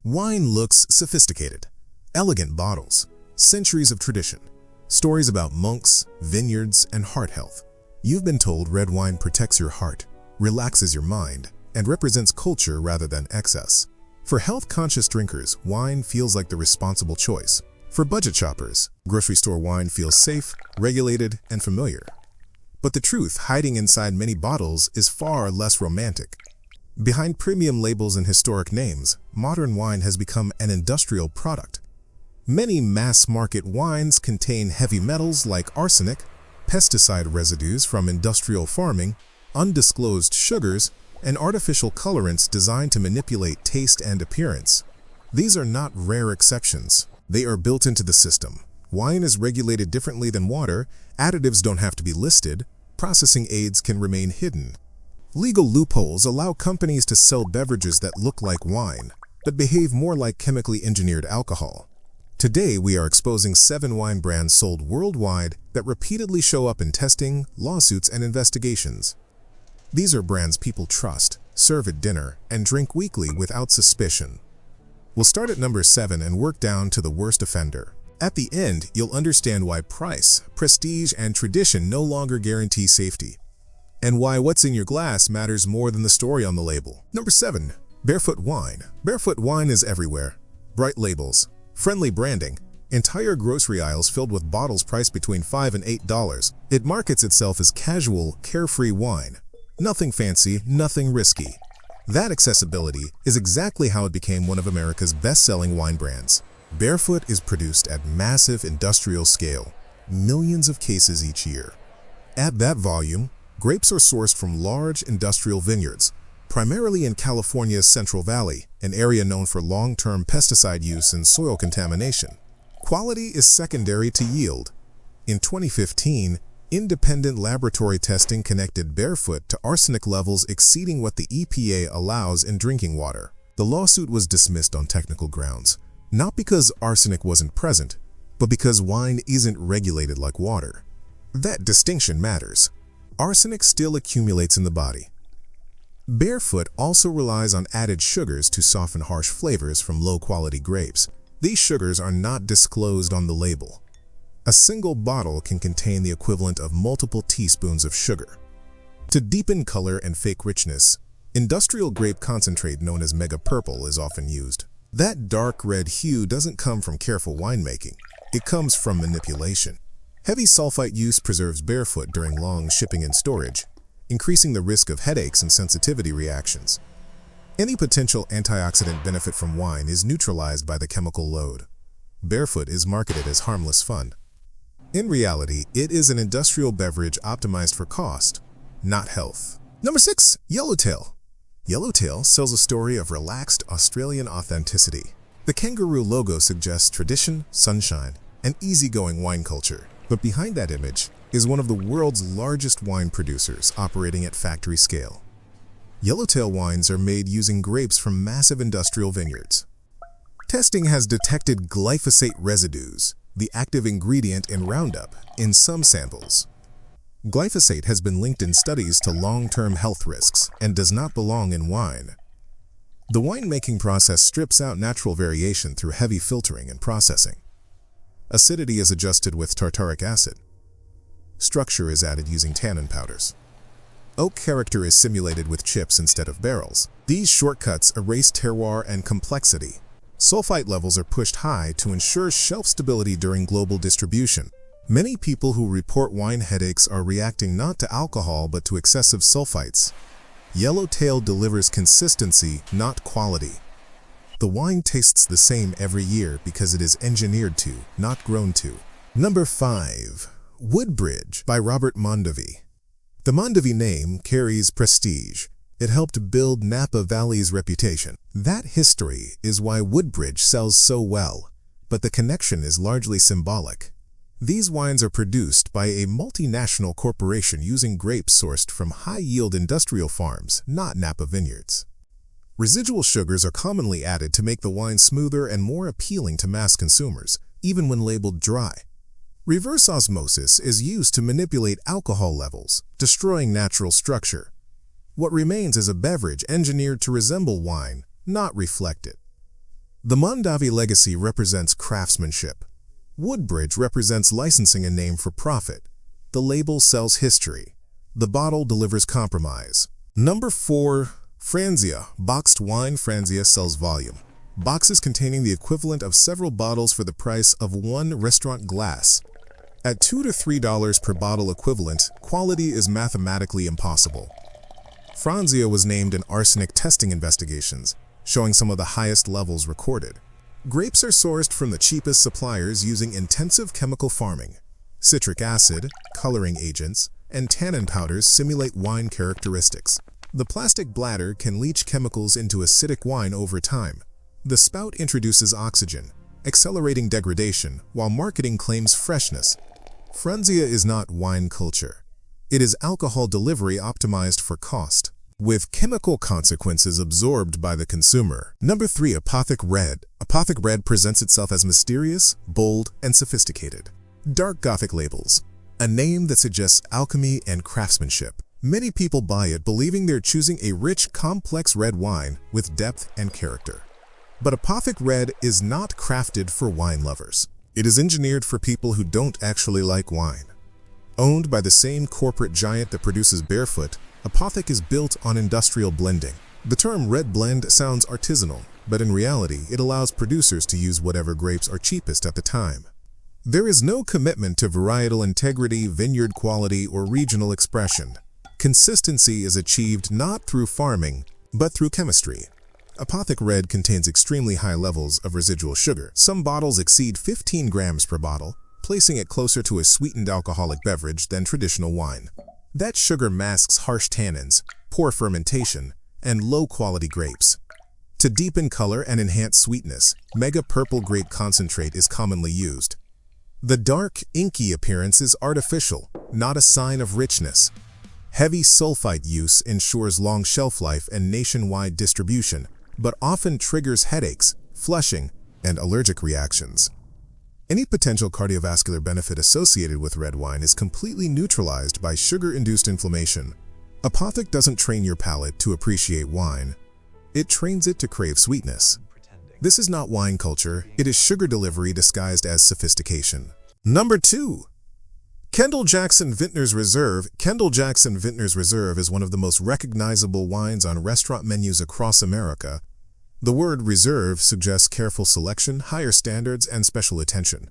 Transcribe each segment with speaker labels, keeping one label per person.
Speaker 1: Wine looks sophisticated. Elegant bottles, centuries of tradition, stories about monks, vineyards, and heart health. You've been told red wine protects your heart, relaxes your mind, and represents culture rather than excess. For health-conscious drinkers, wine feels like the responsible choice. For budget shoppers, grocery store wine feels safe, regulated, and familiar. But the truth hiding inside many bottles is far less romantic. Behind premium labels and historic names, modern wine has become an industrial product. Many mass-market wines contain heavy metals like arsenic, pesticide residues from industrial farming, undisclosed sugars, and artificial colorants designed to manipulate taste and appearance. These are not rare exceptions. They are built into the system. Wine is regulated differently than water, additives don't have to be listed, processing aids can remain hidden. Legal loopholes allow companies to sell beverages that look like wine, but behave more like chemically engineered alcohol. Today, we are exposing 7 wine brands sold worldwide that repeatedly show up in testing, lawsuits, and investigations. These are brands people trust, serve at dinner, and drink weekly without suspicion. We'll start at number 7 and work down to the worst offender. At the end, you'll understand why price, prestige, and tradition no longer guarantee safety, and why what's in your glass matters more than the story on the label. Number 7. Barefoot wine. Barefoot wine is everywhere. Bright labels, friendly branding, entire grocery aisles filled with bottles priced between $5 and $8. It markets itself as casual, carefree wine. Nothing fancy, nothing risky. That accessibility is exactly how it became one of America's best-selling wine brands. Barefoot is produced at massive industrial scale, millions of cases each year. At that volume, grapes are sourced from large industrial vineyards, primarily in California's Central Valley, an area known for long-term pesticide use and soil contamination. Quality is secondary to yield. In 2015, independent laboratory testing connected Barefoot to arsenic levels exceeding what the EPA allows in drinking water. The lawsuit was dismissed on technical grounds, not because arsenic wasn't present, but because wine isn't regulated like water. That distinction matters. Arsenic still accumulates in the body. Barefoot also relies on added sugars to soften harsh flavors from low-quality grapes. These sugars are not disclosed on the label. A single bottle can contain the equivalent of multiple teaspoons of sugar. To deepen color and fake richness, industrial grape concentrate known as mega purple is often used. That dark red hue doesn't come from careful winemaking. It comes from manipulation. Heavy sulfite use preserves Barefoot during long shipping and storage, increasing the risk of headaches and sensitivity reactions. Any potential antioxidant benefit from wine is neutralized by the chemical load. Barefoot is marketed as harmless fun. In reality, it is an industrial beverage optimized for cost, not health. Number 6. Yellowtail. Yellowtail sells a story of relaxed Australian authenticity. The kangaroo logo suggests tradition, sunshine, and easygoing wine culture. But behind that image is one of the world's largest wine producers operating at factory scale. Yellowtail wines are made using grapes from massive industrial vineyards. Testing has detected glyphosate residues, the active ingredient in Roundup, in some samples. Glyphosate has been linked in studies to long-term health risks and does not belong in wine. The winemaking process strips out natural variation through heavy filtering and processing. Acidity is adjusted with tartaric acid. Structure is added using tannin powders. Oak character is simulated with chips instead of barrels. These shortcuts erase terroir and complexity. Sulfite levels are pushed high to ensure shelf stability during global distribution. Many people who report wine headaches are reacting not to alcohol but to excessive sulfites. Yellowtail delivers consistency, not quality. The wine tastes the same every year because it is engineered to, not grown to. Number 5. Woodbridge by Robert Mondavi. The Mondavi name carries prestige. It helped build Napa Valley's reputation. That history is why Woodbridge sells so well, but the connection is largely symbolic. These wines are produced by a multinational corporation using grapes sourced from high-yield industrial farms, not Napa vineyards. Residual sugars are commonly added to make the wine smoother and more appealing to mass consumers, even when labeled dry. Reverse osmosis is used to manipulate alcohol levels, destroying natural structure. What remains is a beverage engineered to resemble wine, not reflect it. The Mondavi legacy represents craftsmanship. Woodbridge represents licensing a name for profit. The label sells history. The bottle delivers compromise. Number 4. Franzia. Boxed wine. Franzia sells volume. Boxes containing the equivalent of several bottles for the price of one restaurant glass. At $2 to $3 per bottle equivalent, quality is mathematically impossible. Franzia was named in arsenic testing investigations, showing some of the highest levels recorded. Grapes are sourced from the cheapest suppliers using intensive chemical farming. Citric acid, coloring agents, and tannin powders simulate wine characteristics. The plastic bladder can leach chemicals into acidic wine over time. The spout introduces oxygen, accelerating degradation, while marketing claims freshness. Franzia is not wine culture. It is alcohol delivery optimized for cost, with chemical consequences absorbed by the consumer. Number 3. Apothic Red. Apothic Red presents itself as mysterious, bold, and sophisticated. Dark Gothic labels, a name that suggests alchemy and craftsmanship. Many people buy it believing they're choosing a rich, complex red wine with depth and character. But Apothic Red is not crafted for wine lovers. It is engineered for people who don't actually like wine. Owned by the same corporate giant that produces Barefoot, Apothic is built on industrial blending. The term red blend sounds artisanal, but in reality, it allows producers to use whatever grapes are cheapest at the time. There is no commitment to varietal integrity, vineyard quality, or regional expression. Consistency is achieved not through farming, but through chemistry. Apothic Red contains extremely high levels of residual sugar. Some bottles exceed 15 grams per bottle, placing it closer to a sweetened alcoholic beverage than traditional wine. That sugar masks harsh tannins, poor fermentation, and low-quality grapes. To deepen color and enhance sweetness, Mega Purple Grape Concentrate is commonly used. The dark, inky appearance is artificial, not a sign of richness. Heavy sulfite use ensures long shelf life and nationwide distribution, but often triggers headaches, flushing, and allergic reactions. Any potential cardiovascular benefit associated with red wine is completely neutralized by sugar-induced inflammation. Apothic doesn't train your palate to appreciate wine. It trains it to crave sweetness. This is not wine culture, it is sugar delivery disguised as sophistication. Number 2. Kendall Jackson Vintner's Reserve. Kendall Jackson Vintner's Reserve is one of the most recognizable wines on restaurant menus across America. The word reserve suggests careful selection, higher standards, and special attention.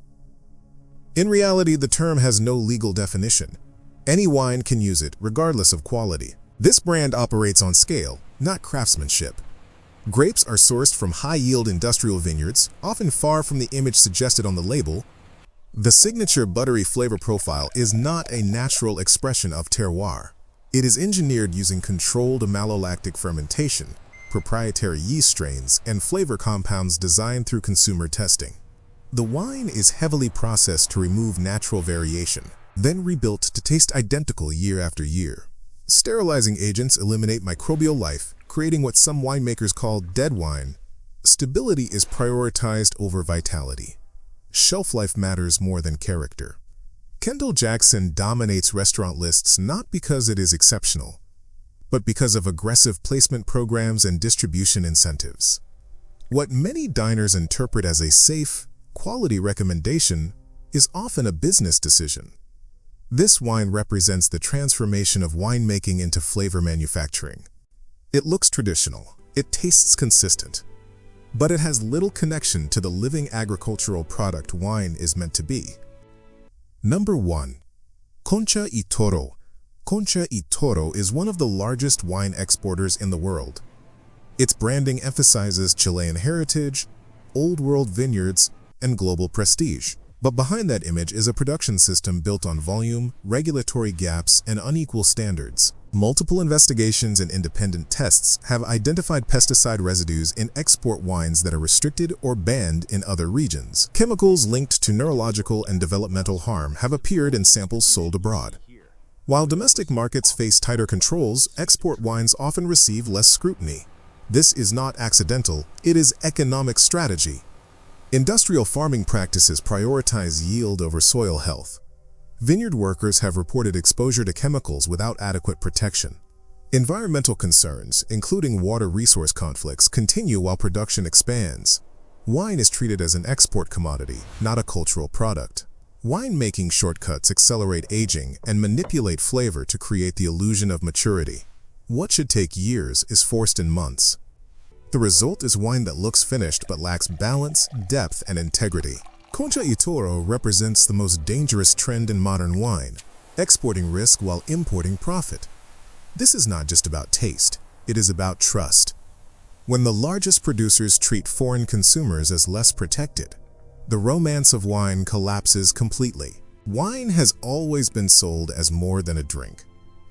Speaker 1: In reality, the term has no legal definition. Any wine can use it, regardless of quality. This brand operates on scale, not craftsmanship. Grapes are sourced from high-yield industrial vineyards, often far from the image suggested on the label. The signature buttery flavor profile is not a natural expression of terroir. It is engineered using controlled malolactic fermentation, proprietary yeast strains, and flavor compounds designed through consumer testing. The wine is heavily processed to remove natural variation, then rebuilt to taste identical year after year. Sterilizing agents eliminate microbial life, creating what some winemakers call dead wine. Stability is prioritized over vitality. Shelf life matters more than character. Kendall Jackson dominates restaurant lists not because it is exceptional, but because of aggressive placement programs and distribution incentives. What many diners interpret as a safe, quality recommendation is often a business decision. This wine represents the transformation of winemaking into flavor manufacturing. It looks traditional, it tastes consistent, but it has little connection to the living agricultural product wine is meant to be. Number 1. Concha y Toro. Concha y Toro is one of the largest wine exporters in the world. Its branding emphasizes Chilean heritage, old-world vineyards, and global prestige. But behind that image is a production system built on volume, regulatory gaps, and unequal standards. Multiple investigations and independent tests have identified pesticide residues in export wines that are restricted or banned in other regions. Chemicals linked to neurological and developmental harm have appeared in samples sold abroad. While domestic markets face tighter controls, export wines often receive less scrutiny. This is not accidental, it is economic strategy. Industrial farming practices prioritize yield over soil health. Vineyard workers have reported exposure to chemicals without adequate protection. Environmental concerns, including water resource conflicts, continue while production expands. Wine is treated as an export commodity, not a cultural product. Winemaking shortcuts accelerate aging and manipulate flavor to create the illusion of maturity. What should take years is forced in months. The result is wine that looks finished but lacks balance, depth, and integrity. Concha y Toro represents the most dangerous trend in modern wine, exporting risk while importing profit. This is not just about taste, it is about trust. When the largest producers treat foreign consumers as less protected, the romance of wine collapses completely. Wine has always been sold as more than a drink.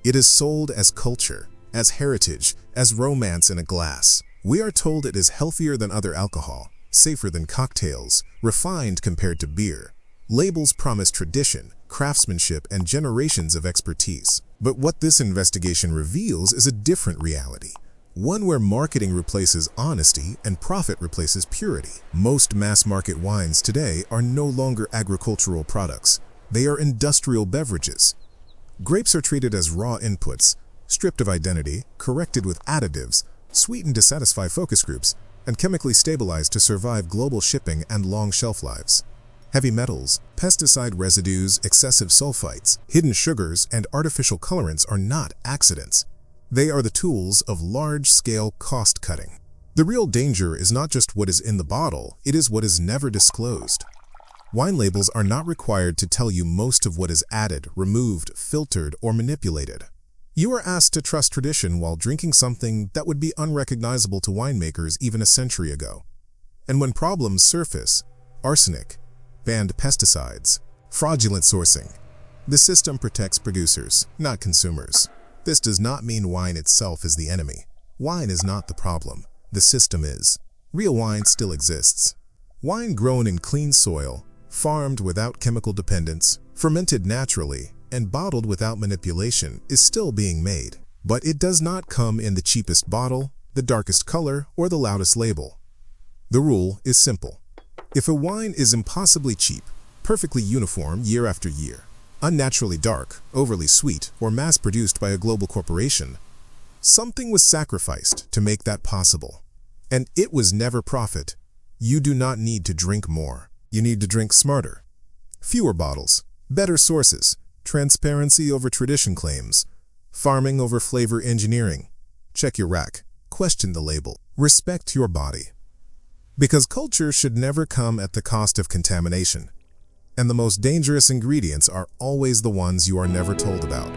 Speaker 1: It is sold as culture, as heritage, as romance in a glass. We are told it is healthier than other alcohol, safer than cocktails, refined compared to beer. Labels promise tradition, craftsmanship, and generations of expertise. But what this investigation reveals is a different reality. One where marketing replaces honesty and profit replaces purity. Most mass-market wines today are no longer agricultural products. They are industrial beverages. Grapes are treated as raw inputs, stripped of identity, corrected with additives, sweetened to satisfy focus groups, and chemically stabilized to survive global shipping and long shelf lives. Heavy metals, pesticide residues, excessive sulfites, hidden sugars, and artificial colorants are not accidents. They are the tools of large-scale cost-cutting. The real danger is not just what is in the bottle, it is what is never disclosed. Wine labels are not required to tell you most of what is added, removed, filtered, or manipulated. You are asked to trust tradition while drinking something that would be unrecognizable to winemakers even a century ago. And when problems surface, arsenic, banned pesticides, fraudulent sourcing, the system protects producers, not consumers. This does not mean wine itself is the enemy. Wine is not the problem. The system is. Real wine still exists. Wine grown in clean soil, farmed without chemical dependence, fermented naturally, and bottled without manipulation is still being made. But it does not come in the cheapest bottle, the darkest color, or the loudest label. The rule is simple. If a wine is impossibly cheap, perfectly uniform year after year, unnaturally dark, overly sweet, or mass-produced by a global corporation, something was sacrificed to make that possible. And it was never profit. You do not need to drink more. You need to drink smarter. Fewer bottles, better sources, transparency over tradition claims, farming over flavor engineering. Check your rack. Question the label. Respect your body. Because culture should never come at the cost of contamination. And the most dangerous ingredients are always the ones you are never told about.